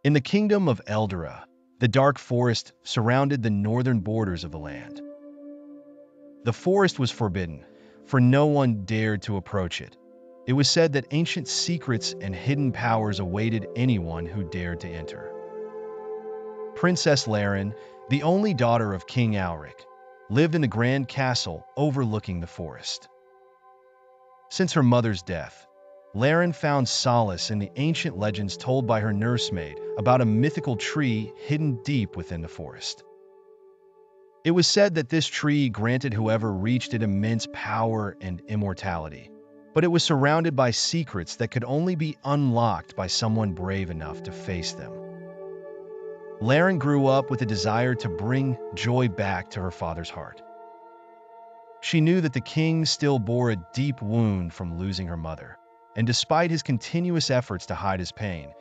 In the kingdom of Eldara, the dark forest surrounded the northern borders of the land. The forest was forbidden, for no one dared to approach it. It was said that ancient secrets and hidden powers awaited anyone who dared to enter. Princess Larine, the only daughter of King Alric, lived in the grand castle overlooking the forest. Since her mother's death, Larine found solace in the ancient legends told by her nursemaid about a mythical tree hidden deep within the forest. It was said that this tree granted whoever reached it immense power and immortality, but it was surrounded by secrets that could only be unlocked by someone brave enough to face them. Larine grew up with a desire to bring joy back to her father's heart. She knew that the king still bore a deep wound from losing her mother, and despite his continuous efforts to hide his pain,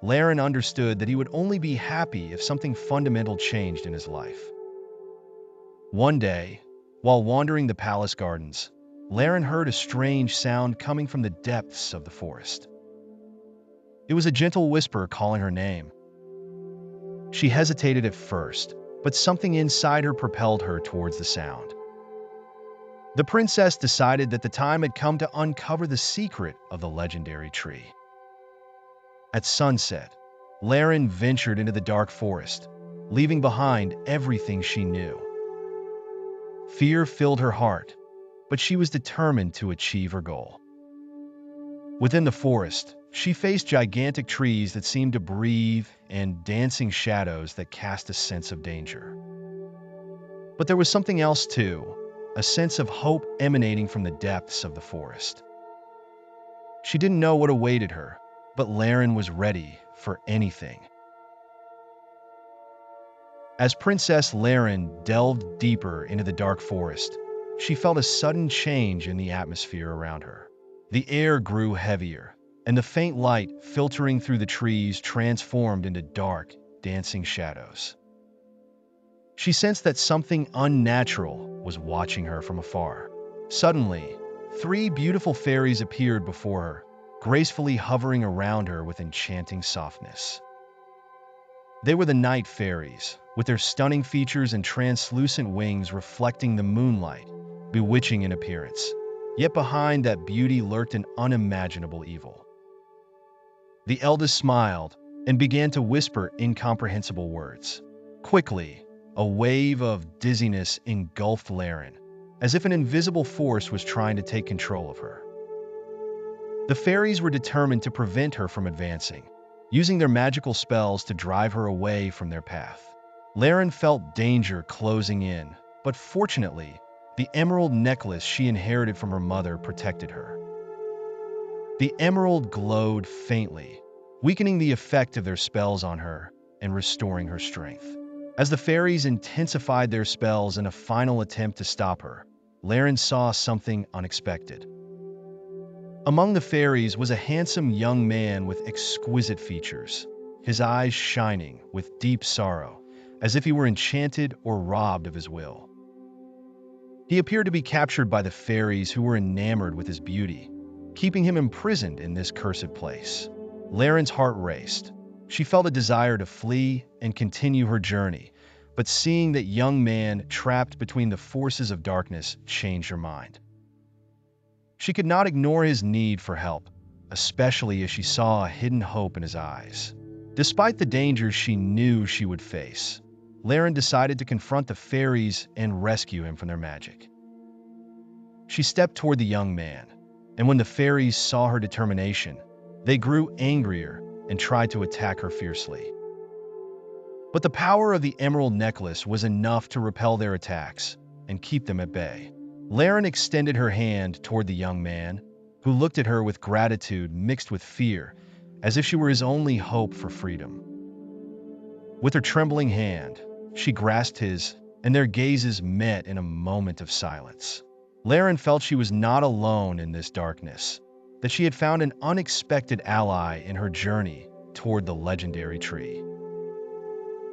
Larine understood that he would only be happy if something fundamental changed in his life. One day, while wandering the palace gardens, Larine heard a strange sound coming from the depths of the forest. It was a gentle whisper calling her name. She hesitated at first, but something inside her propelled her towards the sound. The princess decided that the time had come to uncover the secret of the legendary tree. At sunset, Larine ventured into the dark forest, leaving behind everything she knew. Fear filled her heart, but she was determined to achieve her goal. Within the forest, she faced gigantic trees that seemed to breathe and dancing shadows that cast a sense of danger. But there was something else too, a sense of hope emanating from the depths of the forest. She didn't know what awaited her, but Larine was ready for anything. As Princess Larine delved deeper into the dark forest, she felt a sudden change in the atmosphere around her. The air grew heavier, and the faint light filtering through the trees transformed into dark, dancing shadows. She sensed that something unnatural was watching her from afar. Suddenly, 3 beautiful fairies appeared before her, gracefully hovering around her with enchanting softness. They were the night fairies, with their stunning features and translucent wings reflecting the moonlight, bewitching in appearance. Yet behind that beauty lurked an unimaginable evil. The eldest smiled and began to whisper incomprehensible words. Quickly, a wave of dizziness engulfed Larine, as if an invisible force was trying to take control of her. The fairies were determined to prevent her from advancing, using their magical spells to drive her away from their path. Larine felt danger closing in, but fortunately, the emerald necklace she inherited from her mother protected her. The emerald glowed faintly, weakening the effect of their spells on her and restoring her strength. As the fairies intensified their spells in a final attempt to stop her, Larine saw something unexpected. Among the fairies was a handsome young man with exquisite features, his eyes shining with deep sorrow, as if he were enchanted or robbed of his will. He appeared to be captured by the fairies who were enamored with his beauty, keeping him imprisoned in this cursed place. Larine's heart raced. She felt a desire to flee and continue her journey, but seeing that young man trapped between the forces of darkness changed her mind. She could not ignore his need for help, especially as she saw a hidden hope in his eyes. Despite the dangers she knew she would face, Larine decided to confront the fairies and rescue him from their magic. She stepped toward the young man, and when the fairies saw her determination, they grew angrier and tried to attack her fiercely. But the power of the emerald necklace was enough to repel their attacks and keep them at bay. Larine extended her hand toward the young man, who looked at her with gratitude mixed with fear, as if she were his only hope for freedom. With her trembling hand, she grasped his, and their gazes met in a moment of silence. Larine felt she was not alone in this darkness, that she had found an unexpected ally in her journey toward the legendary tree.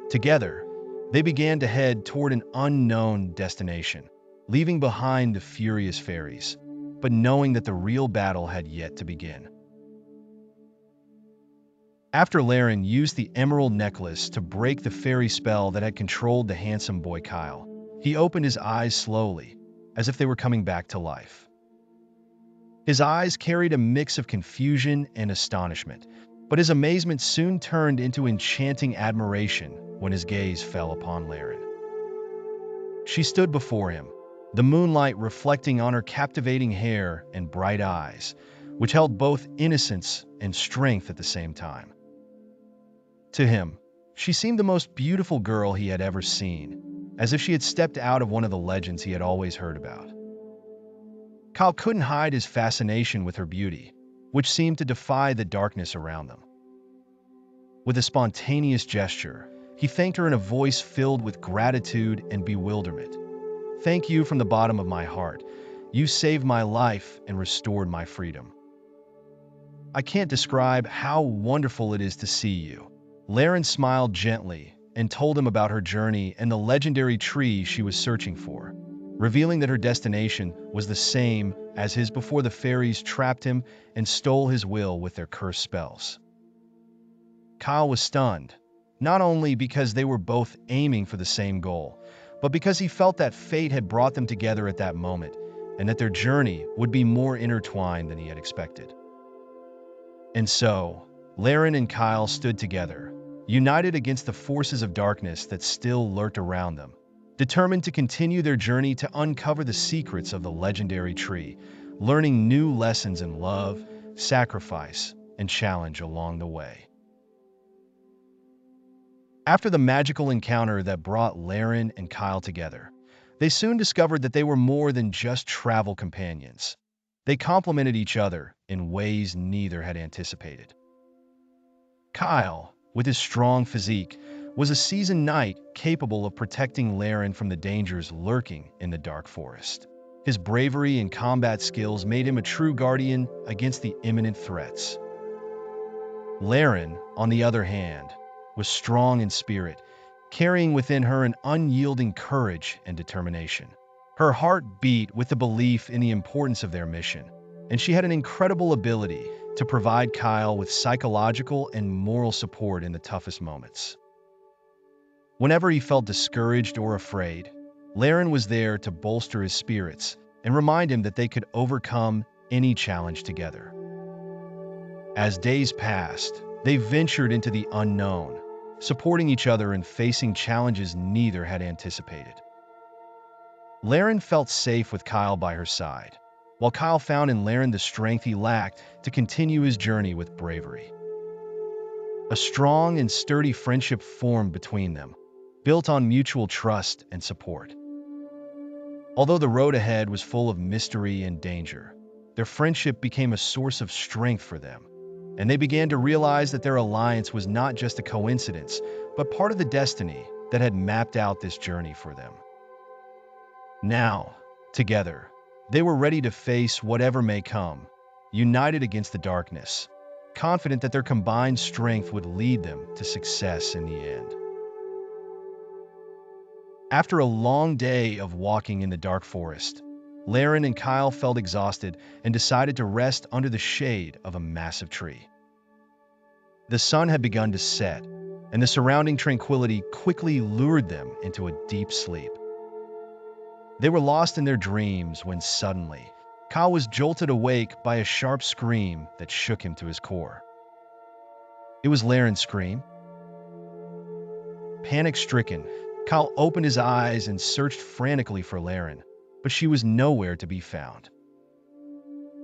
Together, they began to head toward an unknown destination, leaving behind the furious fairies, but knowing that the real battle had yet to begin. After Larine used the emerald necklace to break the fairy spell that had controlled the handsome boy Kyle, he opened his eyes slowly, as if they were coming back to life. His eyes carried a mix of confusion and astonishment, but his amazement soon turned into enchanting admiration when his gaze fell upon Larine. She stood before him, the moonlight reflecting on her captivating hair and bright eyes, which held both innocence and strength at the same time. To him, she seemed the most beautiful girl he had ever seen, as if she had stepped out of one of the legends he had always heard about. Kyle couldn't hide his fascination with her beauty, which seemed to defy the darkness around them. With a spontaneous gesture, he thanked her in a voice filled with gratitude and bewilderment. "Thank you from the bottom of my heart. You saved my life and restored my freedom. I can't describe how wonderful it is to see you." Larine smiled gently and told him about her journey and the legendary tree she was searching for, revealing that her destination was the same as his before the fairies trapped him and stole his will with their cursed spells. Kyle was stunned, not only because they were both aiming for the same goal, but because he felt that fate had brought them together at that moment, and that their journey would be more intertwined than he had expected. And so, Larine and Kyle stood together, united against the forces of darkness that still lurked around them, determined to continue their journey to uncover the secrets of the legendary tree, learning new lessons in love, sacrifice, and challenge along the way. After the magical encounter that brought Larine and Kyle together, they soon discovered that they were more than just travel companions. They complemented each other in ways neither had anticipated. Kyle, with his strong physique, was a seasoned knight capable of protecting Larine from the dangers lurking in the dark forest. His bravery and combat skills made him a true guardian against the imminent threats. Larine, on the other hand, was strong in spirit, carrying within her an unyielding courage and determination. Her heart beat with the belief in the importance of their mission, and she had an incredible ability to provide Kyle with psychological and moral support in the toughest moments. Whenever he felt discouraged or afraid, Larine was there to bolster his spirits and remind him that they could overcome any challenge together. As days passed, they ventured into the unknown, supporting each other and facing challenges neither had anticipated. Larine felt safe with Kyle by her side, while Kyle found in Larine the strength he lacked to continue his journey with bravery. A strong and sturdy friendship formed between them, built on mutual trust and support. Although the road ahead was full of mystery and danger, their friendship became a source of strength for them, and they began to realize that their alliance was not just a coincidence, but part of the destiny that had mapped out this journey for them. Now, together, they were ready to face whatever may come, united against the darkness, confident that their combined strength would lead them to success in the end. After a long day of walking in the dark forest, Larine and Kyle felt exhausted and decided to rest under the shade of a massive tree. The sun had begun to set, and the surrounding tranquility quickly lured them into a deep sleep. They were lost in their dreams when suddenly, Kyle was jolted awake by a sharp scream that shook him to his core. It was Larine's scream. Panic-stricken, Kyle opened his eyes and searched frantically for Larine, but she was nowhere to be found.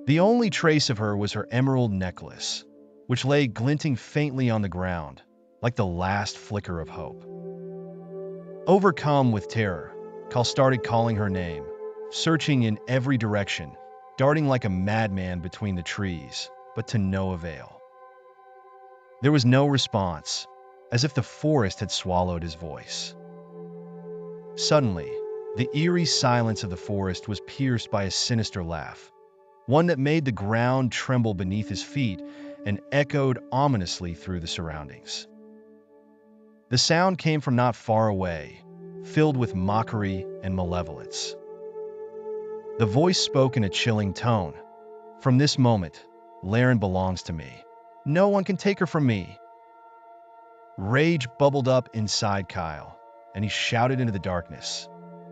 The only trace of her was her emerald necklace, which lay glinting faintly on the ground, like the last flicker of hope. Overcome with terror, Kyle started calling her name, searching in every direction, darting like a madman between the trees, but to no avail. There was no response, as if the forest had swallowed his voice. Suddenly, the eerie silence of the forest was pierced by a sinister laugh, one that made the ground tremble beneath his feet and echoed ominously through the surroundings. The sound came from not far away, filled with mockery and malevolence. The voice spoke in a chilling tone. "From this moment, Larine belongs to me. No one can take her from me." Rage bubbled up inside Kyle, and he shouted into the darkness,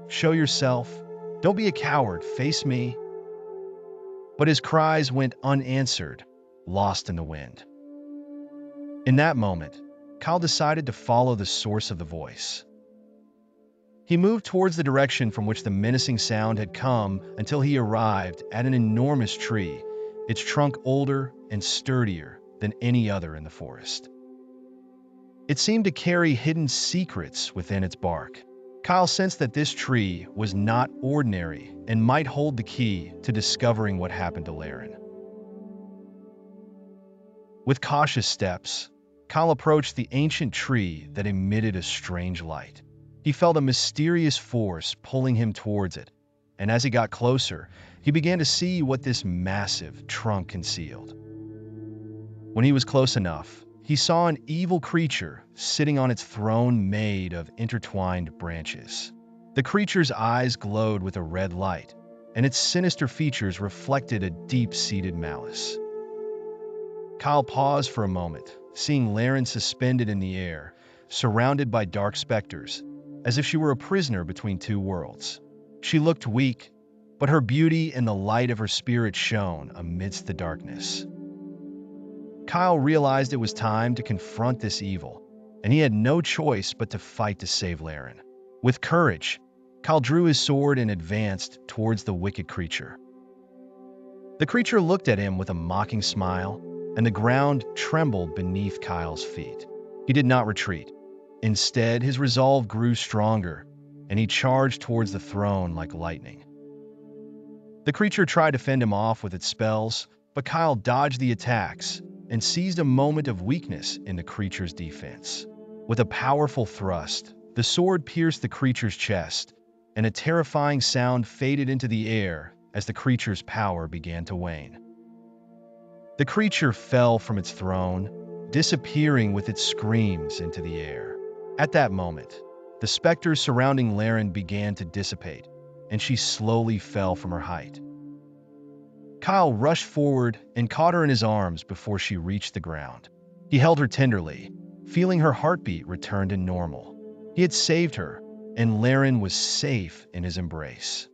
"Show yourself! Don't be a coward, face me!" But his cries went unanswered, lost in the wind. In that moment, Kyle decided to follow the source of the voice. He moved towards the direction from which the menacing sound had come until he arrived at an enormous tree, its trunk older and sturdier than any other in the forest. It seemed to carry hidden secrets within its bark. Kyle sensed that this tree was not ordinary and might hold the key to discovering what happened to Larine. With cautious steps, Kyle approached the ancient tree that emitted a strange light. He felt a mysterious force pulling him towards it, and as he got closer, he began to see what this massive trunk concealed. When he was close enough, he saw an evil creature sitting on its throne made of intertwined branches. The creature's eyes glowed with a red light, and its sinister features reflected a deep-seated malice. Kyle paused for a moment, seeing Larine suspended in the air, surrounded by dark specters, as if she were a prisoner between two worlds. She looked weak, but her beauty and the light of her spirit shone amidst the darkness. Kyle realized it was time to confront this evil, and he had no choice but to fight to save Larine. With courage, Kyle drew his sword and advanced towards the wicked creature. The creature looked at him with a mocking smile, and the ground trembled beneath Kyle's feet. He did not retreat. Instead, his resolve grew stronger, and he charged towards the throne like lightning. The creature tried to fend him off with its spells, but Kyle dodged the attacks and seized a moment of weakness in the creature's defense. With a powerful thrust, the sword pierced the creature's chest, and a terrifying sound faded into the air as the creature's power began to wane. The creature fell from its throne, disappearing with its screams into the air. At that moment, the specters surrounding Larine began to dissipate, and she slowly fell from her height. Kyle rushed forward and caught her in his arms before she reached the ground. He held her tenderly, feeling her heartbeat return to normal. He had saved her, and Larine was safe in his embrace.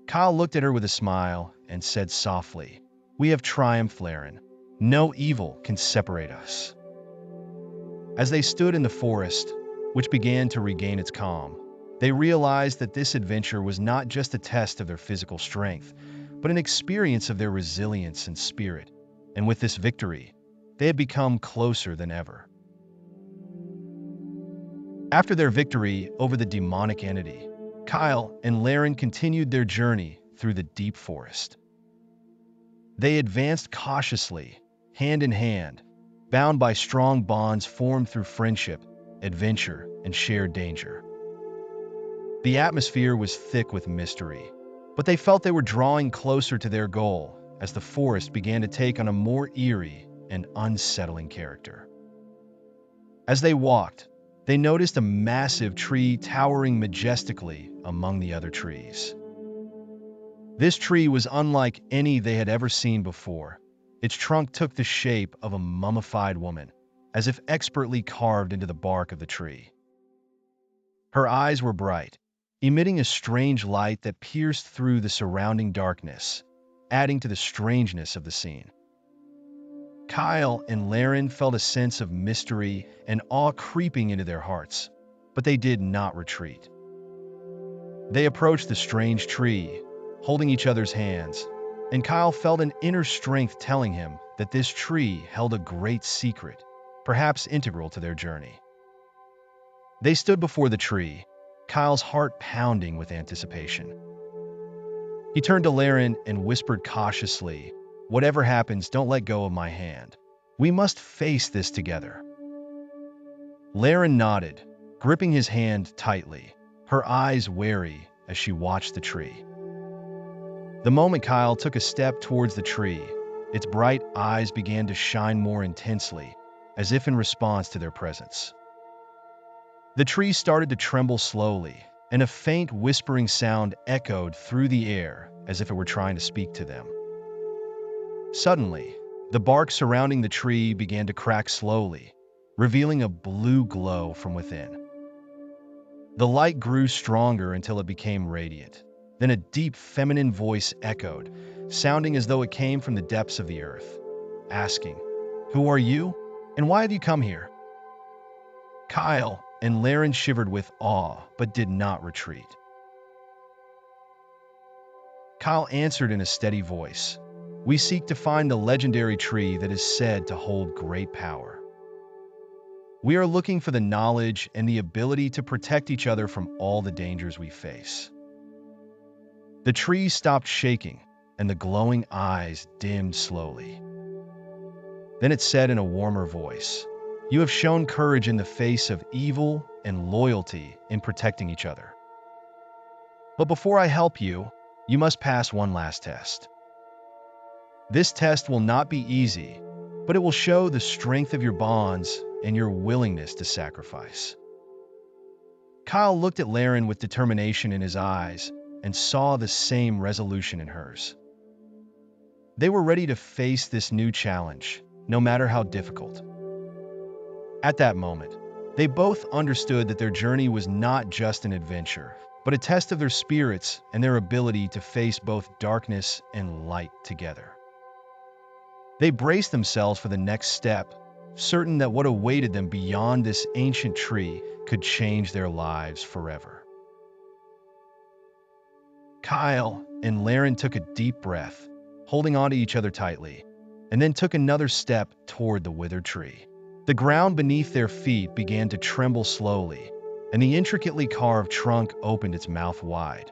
Kyle looked at her with a smile and said softly, "We have triumphed, Larine. No evil can separate us." As they stood in the forest, which began to regain its calm, they realized that this adventure was not just a test of their physical strength, but an experience of their resilience and spirit. And with this victory, they had become closer than ever. After their victory over the demonic entity, Kyle and Larine continued their journey through the deep forest. They advanced cautiously, hand in hand, bound by strong bonds formed through friendship, adventure, and shared danger. The atmosphere was thick with mystery, but they felt they were drawing closer to their goal as the forest began to take on a more eerie and unsettling character. As they walked, they noticed a massive tree towering majestically among the other trees. This tree was unlike any they had ever seen before. Its trunk took the shape of a mummified woman, as if expertly carved into the bark of the tree. Her eyes were bright, emitting a strange light that pierced through the surrounding darkness, adding to the strangeness of the scene. Kyle and Larine felt a sense of mystery and awe creeping into their hearts, but they did not retreat. They approached the strange tree, holding each other's hands, and Kyle felt an inner strength telling him that this tree held a great secret, perhaps integral to their journey. They stood before the tree, Kyle's heart pounding with anticipation. He turned to Larine and whispered cautiously, "Whatever happens, don't let go of my hand. We must face this together." Larine nodded, gripping his hand tightly, her eyes wary as she watched the tree. The moment Kyle took a step towards the tree, its bright eyes began to shine more intensely, as if in response to their presence. The tree started to tremble slowly, and a faint whispering sound echoed through the air as if it were trying to speak to them. Suddenly, the bark surrounding the tree began to crack slowly, revealing a blue glow from within. The light grew stronger until it became radiant. Then a deep feminine voice echoed, sounding as though it came from the depths of the earth, asking, "Who are you, and why have you come here?" Kyle and Larine shivered with awe, but did not retreat. Kyle answered in a steady voice, "We seek to find the legendary tree that is said to hold great power. We are looking for the knowledge and the ability to protect each other from all the dangers we face." The tree stopped shaking, and the glowing eyes dimmed slowly. Then it said in a warmer voice, "You have shown courage in the face of evil and loyalty in protecting each other. But before I help you, you must pass one last test. This test will not be easy, but it will show the strength of your bonds and your willingness to sacrifice." Kyle looked at Larine with determination in his eyes and saw the same resolution in hers. They were ready to face this new challenge, no matter how difficult. At that moment, they both understood that their journey was not just an adventure, but a test of their spirits and their ability to face both darkness and light together. They braced themselves for the next step, certain that what awaited them beyond this ancient tree could change their lives forever. Kyle and Larine took a deep breath, holding on to each other tightly, and then took another step toward the withered tree. The ground beneath their feet began to tremble slowly, and the intricately carved trunk opened its mouth wide,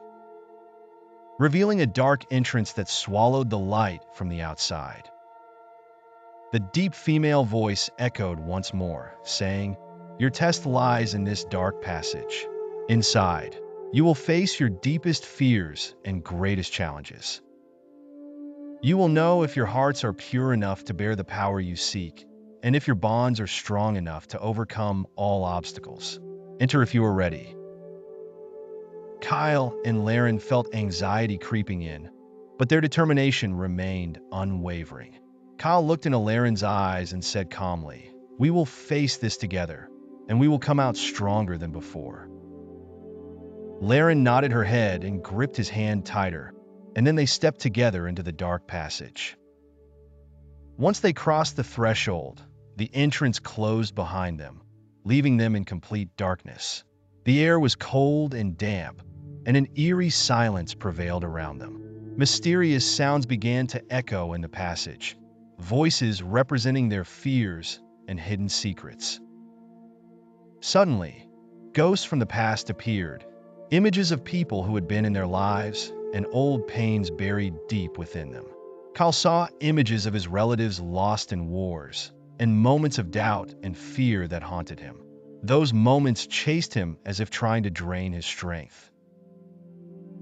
revealing a dark entrance that swallowed the light from the outside. The deep female voice echoed once more, saying, "Your test lies in this dark passage. Inside, you will face your deepest fears and greatest challenges. You will know if your hearts are pure enough to bear the power you seek, and if your bonds are strong enough to overcome all obstacles. Enter if you are ready." Kyle and Larine felt anxiety creeping in, but their determination remained unwavering. Kyle looked into Larine's eyes and said calmly, "We will face this together, and we will come out stronger than before." Larine nodded her head and gripped his hand tighter, and then they stepped together into the dark passage. Once they crossed the threshold, the entrance closed behind them, leaving them in complete darkness. The air was cold and damp, and an eerie silence prevailed around them. Mysterious sounds began to echo in the passage, voices representing their fears and hidden secrets. Suddenly, ghosts from the past appeared, images of people who had been in their lives and old pains buried deep within them. Kyle saw images of his relatives lost in wars, and moments of doubt and fear that haunted him. Those moments chased him as if trying to drain his strength.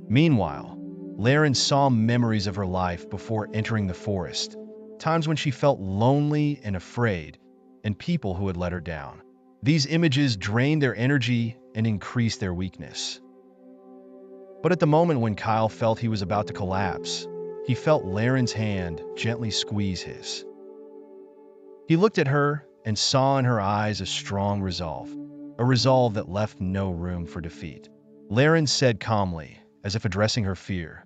Meanwhile, Larine saw memories of her life before entering the forest, times when she felt lonely and afraid, and people who had let her down. These images drained their energy and increased their weakness. But at the moment when Kyle felt he was about to collapse, he felt Larine's hand gently squeeze his. He looked at her and saw in her eyes a strong resolve, a resolve that left no room for defeat. Larine said calmly, as if addressing her fear,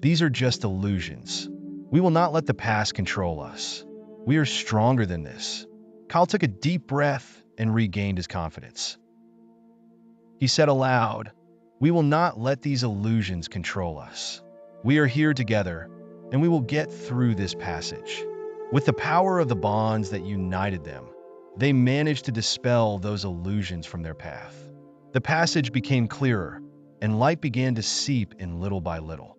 "These are just illusions. We will not let the past control us. We are stronger than this." Kyle took a deep breath and regained his confidence. He said aloud, "We will not let these illusions control us. We are here together, and we will get through this passage." With the power of the bonds that united them, they managed to dispel those illusions from their path. The passage became clearer, and light began to seep in little by little.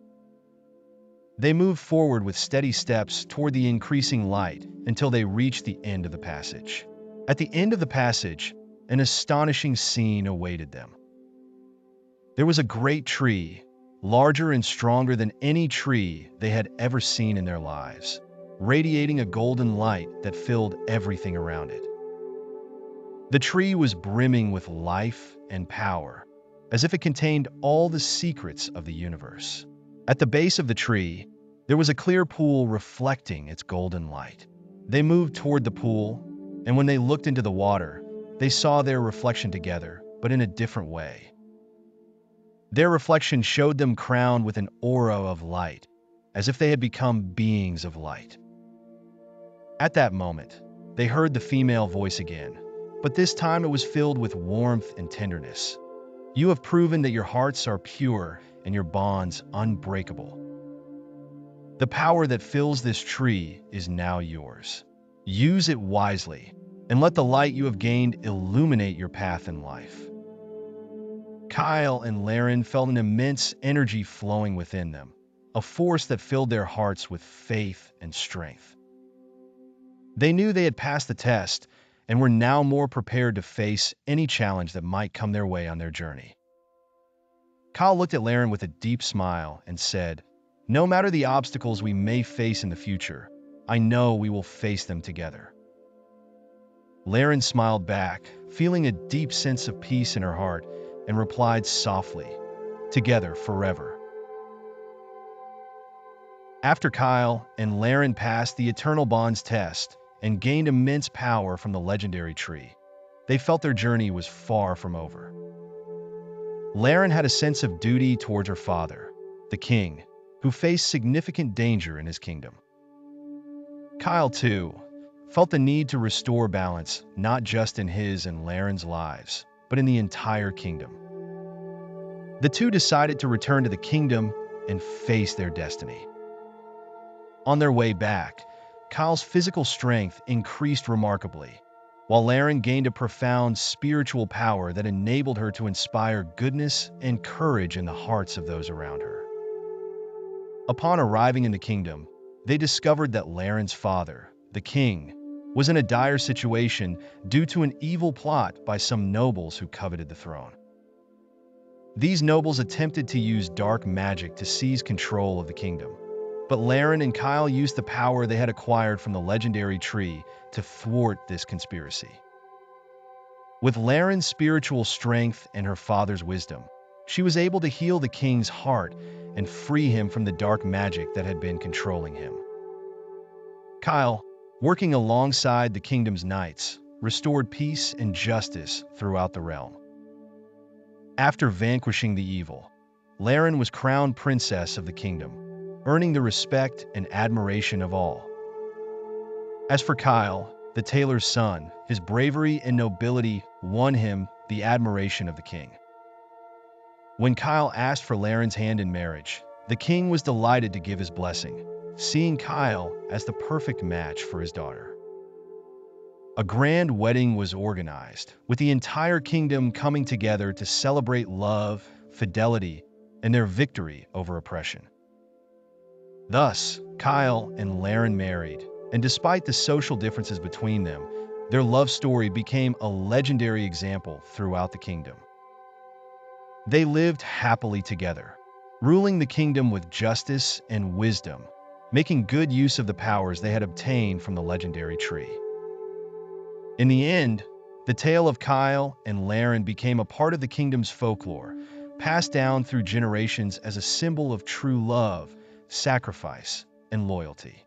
They moved forward with steady steps toward the increasing light until they reached the end of the passage. At the end of the passage, an astonishing scene awaited them. There was a great tree, larger and stronger than any tree they had ever seen in their lives, radiating a golden light that filled everything around it. The tree was brimming with life and power, as if it contained all the secrets of the universe. At the base of the tree, there was a clear pool reflecting its golden light. They moved toward the pool, and when they looked into the water, they saw their reflection together, but in a different way. Their reflection showed them crowned with an aura of light, as if they had become beings of light. At that moment, they heard the female voice again, but this time it was filled with warmth and tenderness. You have proven that your hearts are pure and your bonds unbreakable. The power that fills this tree is now yours. Use it wisely, and let the light you have gained illuminate your path in life. Kyle and Larine felt an immense energy flowing within them, a force that filled their hearts with faith and strength. They knew they had passed the test and were now more prepared to face any challenge that might come their way on their journey. Kyle looked at Larine with a deep smile and said, "No matter the obstacles we may face in the future, I know we will face them together." Larine smiled back, feeling a deep sense of peace in her heart, and replied softly, "Together forever." After Kyle and Larine passed the Eternal Bonds test and gained immense power from the legendary tree, they felt their journey was far from over. Larine had a sense of duty towards her father, the king, who faced significant danger in his kingdom. Kyle, too, felt the need to restore balance not just in his and Larine's lives, but in the entire kingdom. The two decided to return to the kingdom and face their destiny. On their way back, Kyle's physical strength increased remarkably, while Larine gained a profound spiritual power that enabled her to inspire goodness and courage in the hearts of those around her. Upon arriving in the kingdom, they discovered that Larine's father, the king, was in a dire situation due to an evil plot by some nobles who coveted the throne. These nobles attempted to use dark magic to seize control of the kingdom, but Larine and Kyle used the power they had acquired from the legendary tree to thwart this conspiracy. With Larine's spiritual strength and her father's wisdom, she was able to heal the king's heart and free him from the dark magic that had been controlling him. Kyle, working alongside the kingdom's knights, restored peace and justice throughout the realm. After vanquishing the evil, Larine was crowned princess of the kingdom, earning the respect and admiration of all. As for Kyle, the tailor's son, his bravery and nobility won him the admiration of the king. When Kyle asked for Larine's hand in marriage, the king was delighted to give his blessing, seeing Kyle as the perfect match for his daughter. A grand wedding was organized, with the entire kingdom coming together to celebrate love, fidelity, and their victory over oppression. Thus, Kyle and Larine married, and despite the social differences between them, their love story became a legendary example throughout the kingdom. They lived happily together, ruling the kingdom with justice and wisdom, making good use of the powers they had obtained from the legendary tree. In the end, the tale of Kyle and Larine became a part of the kingdom's folklore, passed down through generations as a symbol of true love, sacrifice, and loyalty.